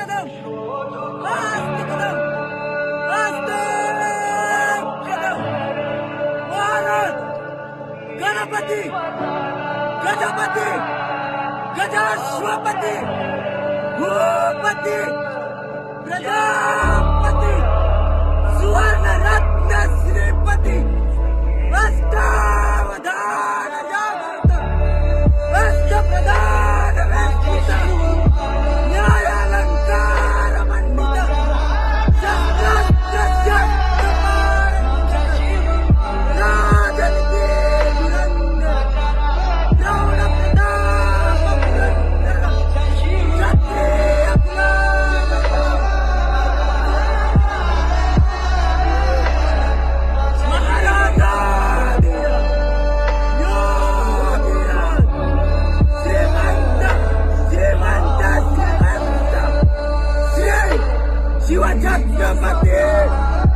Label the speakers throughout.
Speaker 1: कदम आस्ते कदम आस्ते कदम महाराज गणपती गजपती गजाश्वपती भूपती प्रजापती सुवर्ण रत्न श्रीपती अष्टावधान जागृत अष्टप्रधान वेष्टित न्यायालंकार मंडित शस्त्रास्त्र राजनीती धुरंधर द्रौड प्रताप पुरंदर क्षत्रिय शिवछत्रपती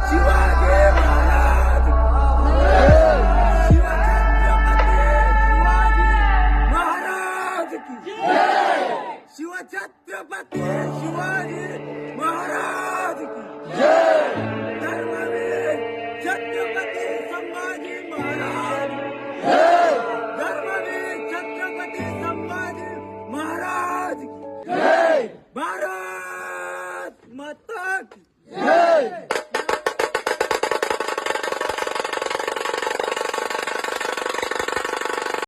Speaker 1: शिवाजी महाराज शिवछत्रपती शिवाजी महाराज की धर्मवीर छत्रपती संभाजी महाराज धर्मवीर छत्रपती संभाजी महाराज भारत माता की